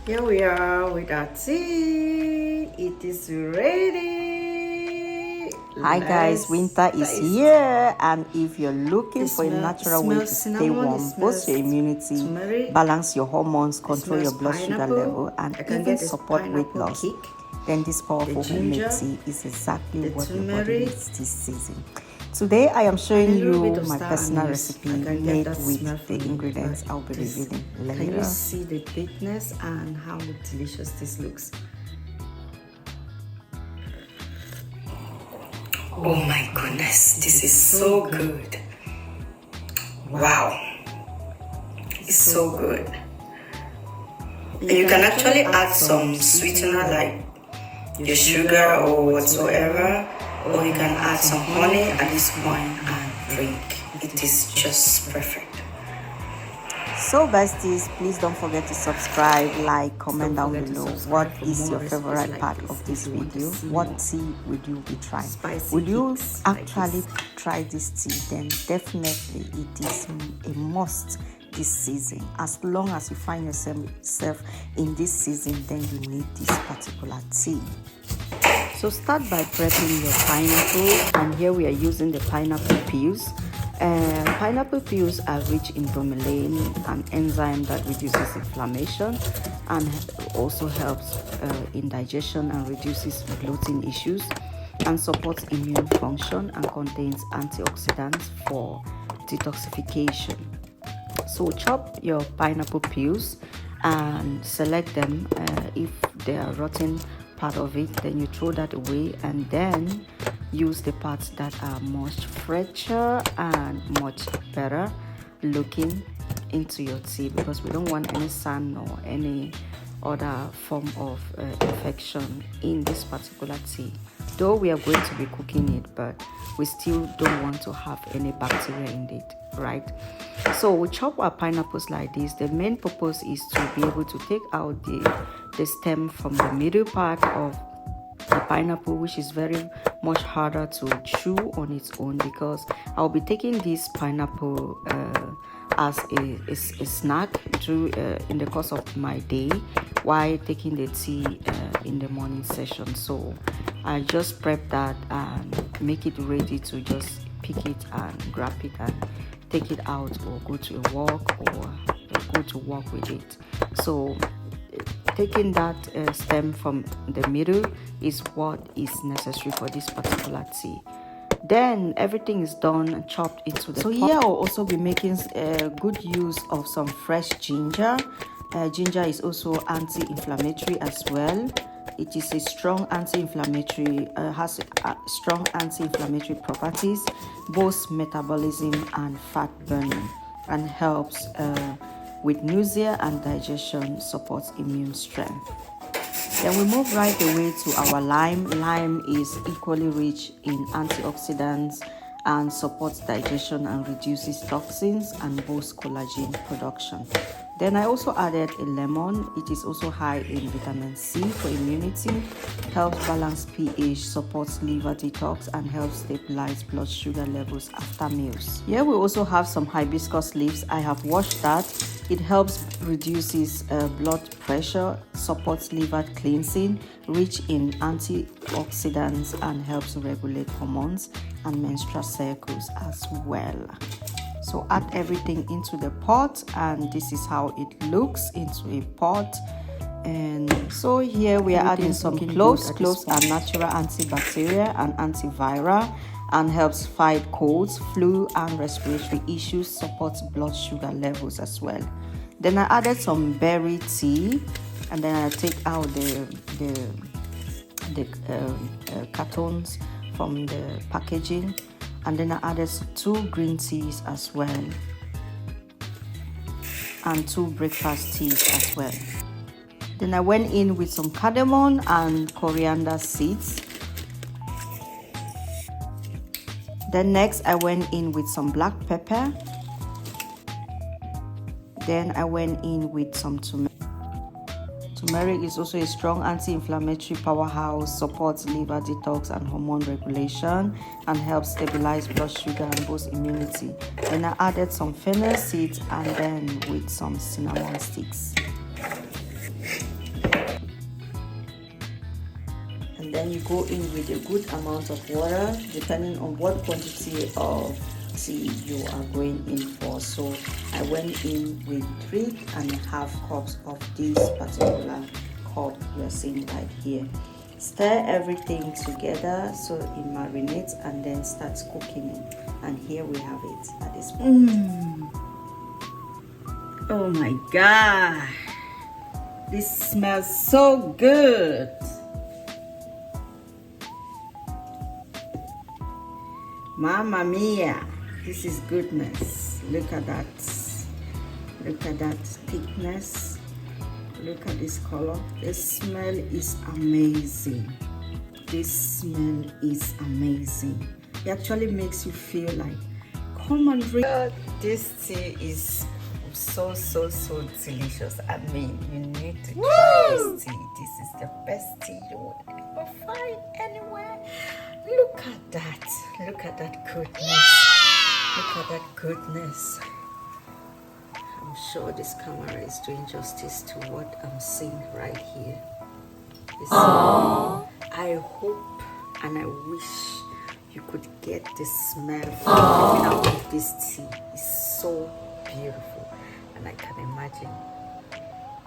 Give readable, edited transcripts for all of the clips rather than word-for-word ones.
Here we are with our tea. It is ready. Hi guys, winter is here, and if you're looking for a natural way to stay warm, boost your immunity, balance your hormones, control your blood sugar level, and even support weight loss, then this powerful homemade tea is exactly what your body needs this season. Today I am showing you my personal recipe made with the ingredients I'll be revealing later. Can you see the thickness and how delicious this looks? Oh my goodness, this is so good. Wow, it's so good. And you can actually add some sweetener like your sugar or whatsoever, or you can add some honey at this point and drink. It is just perfect. So besties, please don't forget to subscribe, like, comment down below. What is your favorite part of this video? What tea would you be trying? Would you actually try this tea? Then definitely it is a must this season. As long as you find yourself in this season, then you need this particular tea. So start by prepping your pineapple, and here we are using the pineapple peels. Pineapple peels are rich in bromelain, an enzyme that reduces inflammation and also helps in digestion and reduces bloating issues, and supports immune function, and contains antioxidants for detoxification. So chop your pineapple peels and select them. If they are rotten part of it, then you throw that away, and then use the parts that are much fresher and much better looking into your tea, because we don't want any sand or any other form of infection in this particular tea. Though we are going to be cooking it, but we still don't want to have any bacteria in it, right? So we chop our pineapples like this. The main purpose is to be able to take out the stem from the middle part of the pineapple, which is very much harder to chew on its own, because I'll be taking this pineapple as a snack in the course of my day while taking the tea in the morning session. So I just prep that and make it ready to just pick it and grab it and take it out, or go to a walk, or go to work with it. So taking that stem from the middle is what is necessary for this particular tea. Then everything is done, chopped into the pot. So here I'll also be making good use of some fresh ginger. Ginger is also anti-inflammatory as well. It is a strong anti-inflammatory, has strong anti-inflammatory properties, boosts metabolism and fat burning, and helps with nausea and digestion, supports immune strength. Then we move right away to our lime. Lime is equally rich in antioxidants and supports digestion and reduces toxins and boosts collagen production. Then I also added a lemon. It is also high in vitamin C for immunity, helps balance pH, supports liver detox, and helps stabilize blood sugar levels after meals. Here we also have some hibiscus leaves. I have washed that. It helps reduces blood pressure, supports liver cleansing, rich in antioxidants, and helps regulate hormones and menstrual cycles as well. So add everything into the pot, and this is how it looks into a pot. And so here we are adding some cloves. Cloves are natural antibacterial and antiviral, and helps fight colds, flu, and respiratory issues, supports blood sugar levels as well. Then I added some berry tea, and then I take out the cartons from the packaging, and then I added 2 green teas as well, and 2 breakfast teas as well. Then I went in with some cardamom and coriander seeds. Then next I went in with some black pepper. Then I went in with some turmeric. Turmeric is also a strong anti-inflammatory powerhouse, supports liver detox and hormone regulation, and helps stabilize blood sugar and boost immunity. Then I added some fennel seeds, and then with some cinnamon sticks. and then you go in with a good amount of water depending on what quantity of tea you are going in for. So I went in with 3.5 cups of this particular cup you're seeing right here. Stir everything together so it marinates and then starts cooking it. And here we have it at this point. Oh my god, this smells so good. Mamma mia, this is goodness. Look at that. Look at that thickness. Look at this color. The smell is amazing. This smell is amazing. It actually makes you feel like, come and drink. This tea is so delicious. I mean, you need to try this tea. This is the best tea you will ever find anywhere. Look at that. Look at that goodness. Look at that goodness. I'm sure this camera is doing justice to what I'm seeing right here. I hope and I wish you could get the smell coming out of this tea. It's so beautiful, and I can imagine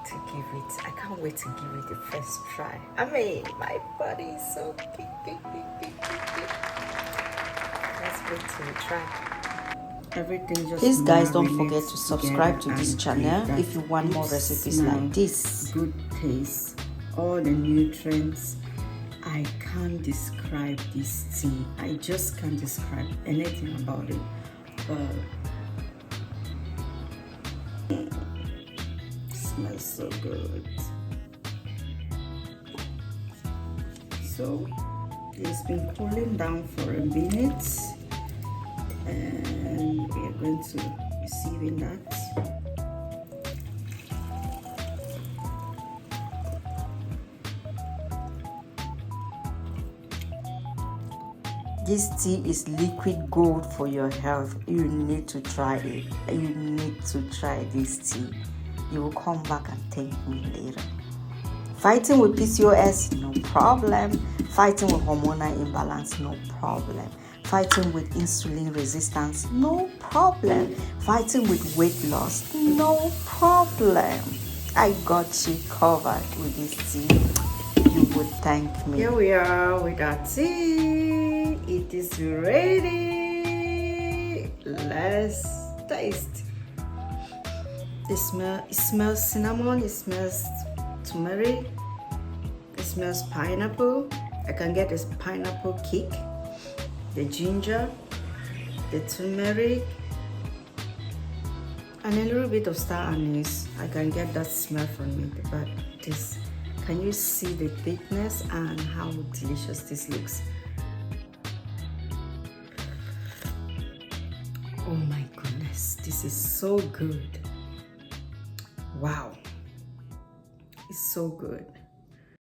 to give it. I can't wait to give it the first try. I mean, my body is so big. Let's wait till we try. Everything just Please guys, don't forget to subscribe to this channel if you want more recipes like this. Good taste, all the nutrients. I can't describe this tea. I just can't describe anything about it. It smells so good. So it's been cooling down for a minute, and we are going to be sieving that. This tea is liquid gold for your health. You need to try it. You need to try this tea. You will come back and thank me later. Fighting with PCOS, no problem. Fighting with hormonal imbalance, no problem. Fighting with insulin resistance, no problem. Fighting with weight loss, no problem. I got you covered with this tea. You would thank me. Here we are with our tea. It is ready. Let's taste. It smells cinnamon. It smells turmeric. It smells pineapple. I can get this pineapple kick. The ginger, the turmeric, and a little bit of star anise. I can get that smell from it. But this, can you see the thickness and how delicious this looks? Oh my goodness, this is so good. Wow, it's so good.